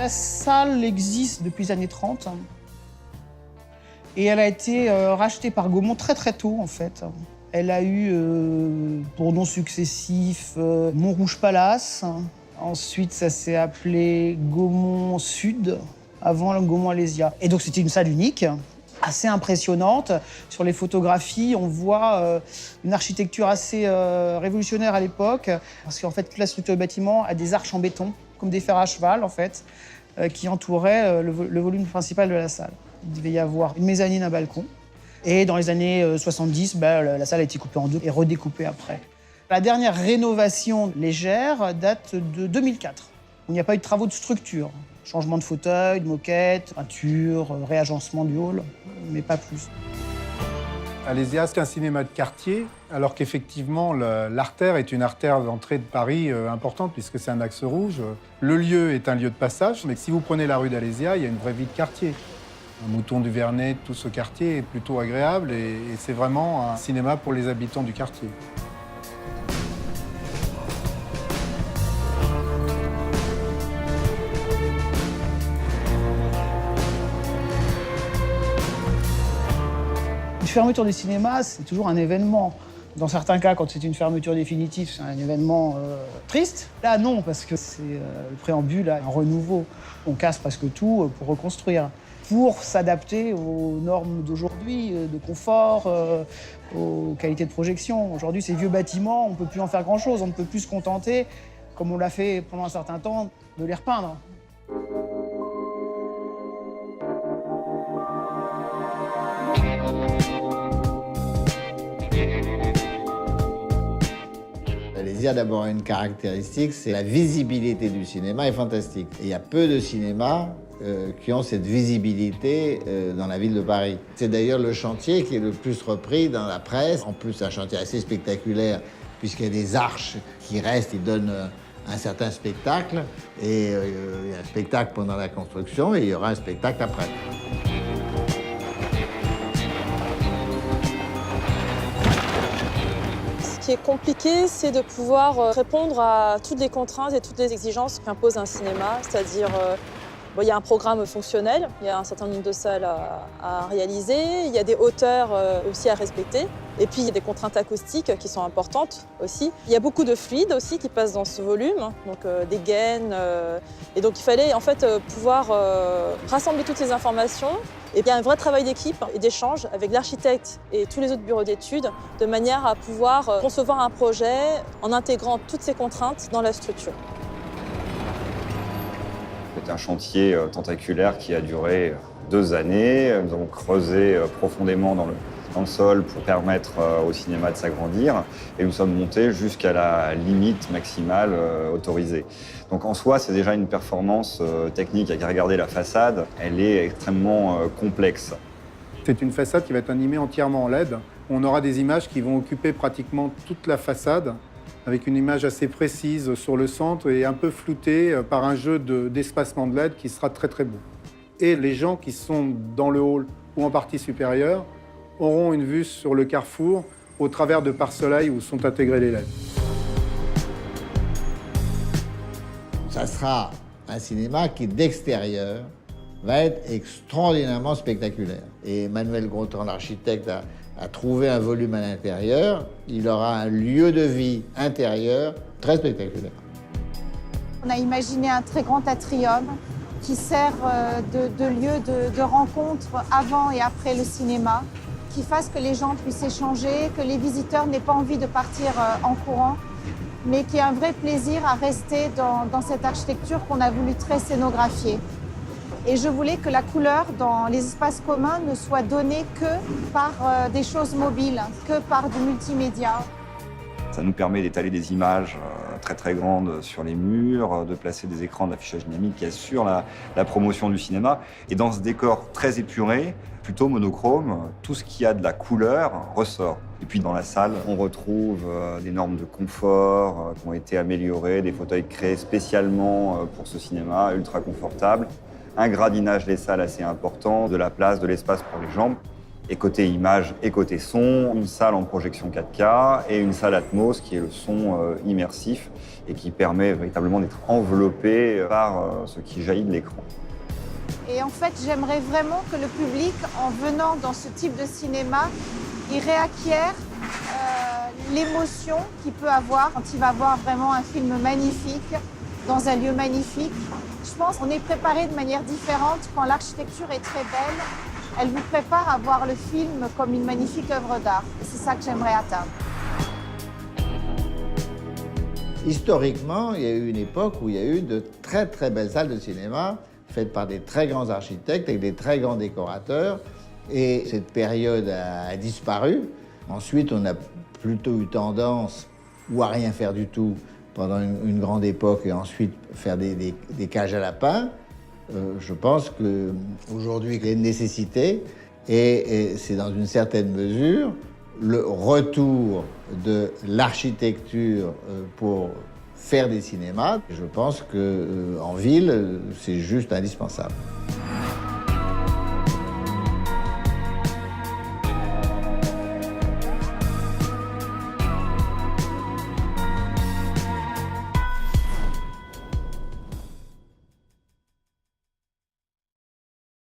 La salle existe depuis les années 30 et elle a été rachetée par Gaumont très très tôt en fait. Elle a eu pour nom successif Montrouge Palace. Ensuite, ça s'est appelé Gaumont Sud, avant le Gaumont Alésia. Et donc, c'était une salle unique, assez impressionnante. Sur les photographies, on voit une architecture assez révolutionnaire à l'époque, parce qu'en fait, toute la structure du bâtiment a des arches en béton, comme des fers à cheval, en fait, qui entouraient le volume principal de la salle. Il devait y avoir une mezzanine, un balcon. Et dans les années 70, la salle a été coupée en deux et redécoupée après. La dernière rénovation légère date de 2004. Il n'y a pas eu de travaux de structure. Changement de fauteuil, de moquette, peinture, réagencement du hall, mais pas plus. Alésia, c'est un cinéma de quartier, alors qu'effectivement, l'artère est une artère d'entrée de Paris importante, puisque c'est un axe rouge. Le lieu est un lieu de passage, mais si vous prenez la rue d'Alésia, il y a une vraie vie de quartier. Mouton du Vernet, tout ce quartier est plutôt agréable et c'est vraiment un cinéma pour les habitants du quartier. Une fermeture du cinéma, c'est toujours un événement. Dans certains cas, quand c'est une fermeture définitive, c'est un événement triste. Là, non, parce que c'est le préambule à un renouveau. On casse presque tout pour reconstruire, pour s'adapter aux normes d'aujourd'hui, de confort, aux qualités de projection. Aujourd'hui, ces vieux bâtiments, on ne peut plus en faire grand-chose. On ne peut plus se contenter, comme on l'a fait pendant un certain temps, de les repeindre. Alésia a d'abord une caractéristique, c'est la visibilité du cinéma est fantastique. Et il y a peu de cinémas qui ont cette visibilité dans la ville de Paris. C'est d'ailleurs le chantier qui est le plus repris dans la presse. En plus, c'est un chantier assez spectaculaire, puisqu'il y a des arches qui restent, qui donnent un certain spectacle. Et il y a un spectacle pendant la construction et il y aura un spectacle après. Ce qui est compliqué, c'est de pouvoir répondre à toutes les contraintes et toutes les exigences qu'impose un cinéma, c'est-à-dire il y a un programme fonctionnel, il y a un certain nombre de salles à réaliser, il y a des hauteurs aussi à respecter, et puis il y a des contraintes acoustiques qui sont importantes aussi. Il y a beaucoup de fluides aussi qui passent dans ce volume, donc des gaines, et donc il fallait en fait pouvoir rassembler toutes ces informations. Et il y a un vrai travail d'équipe et d'échange avec l'architecte et tous les autres bureaux d'études, de manière à pouvoir concevoir un projet en intégrant toutes ces contraintes dans la structure. C'est un chantier tentaculaire qui a duré 2 années. Nous avons creusé profondément dans le sol pour permettre au cinéma de s'agrandir. Et nous sommes montés jusqu'à la limite maximale autorisée. Donc en soi, c'est déjà une performance technique. À regarder la façade, elle est extrêmement complexe. C'est une façade qui va être animée entièrement en LED. On aura des images qui vont occuper pratiquement toute la façade, avec une image assez précise sur le centre et un peu floutée par un jeu d'espacement de LED qui sera très très beau. Et les gens qui sont dans le hall ou en partie supérieure auront une vue sur le carrefour au travers de pare-soleil où sont intégrés les LED. Ça sera un cinéma qui, d'extérieur, va être extraordinairement spectaculaire. Et Emmanuel Grottan, l'architecte, a trouvé un volume à l'intérieur. Il aura un lieu de vie intérieur très spectaculaire. On a imaginé un très grand atrium qui sert de lieu de rencontre avant et après le cinéma, qui fasse que les gens puissent échanger, que les visiteurs n'aient pas envie de partir en courant, mais qu'il y ait un vrai plaisir à rester dans cette architecture qu'on a voulu très scénographier. Et je voulais que la couleur dans les espaces communs ne soit donnée que par des choses mobiles, que par du multimédia. Ça nous permet d'étaler des images très très grandes sur les murs, de placer des écrans d'affichage dynamique qui assurent la promotion du cinéma. Et dans ce décor très épuré, plutôt monochrome, tout ce qui a de la couleur ressort. Et puis dans la salle, on retrouve des normes de confort qui ont été améliorées, des fauteuils créés spécialement pour ce cinéma, ultra confortables, un gradinage des salles assez important, de la place, de l'espace pour les jambes. Et côté image et côté son, une salle en projection 4K et une salle Atmos qui est le son immersif et qui permet véritablement d'être enveloppé par ce qui jaillit de l'écran. Et en fait, j'aimerais vraiment que le public, en venant dans ce type de cinéma, il réacquiert l'émotion qu'il peut avoir quand il va voir vraiment un film magnifique, dans un lieu magnifique. Je pense qu'on est préparé de manière différente quand l'architecture est très belle. Elle vous prépare à voir le film comme une magnifique œuvre d'art. Et c'est ça que j'aimerais atteindre. Historiquement, il y a eu une époque où il y a eu de très très belles salles de cinéma faites par des très grands architectes avec des très grands décorateurs. Et cette période a disparu. Ensuite, on a plutôt eu tendance ou à rien faire du tout pendant une grande époque et ensuite faire des cages à lapins. Je pense qu'aujourd'hui, il y a une nécessité et c'est dans une certaine mesure le retour de l'architecture pour faire des cinémas. Je pense qu'en ville, c'est juste indispensable.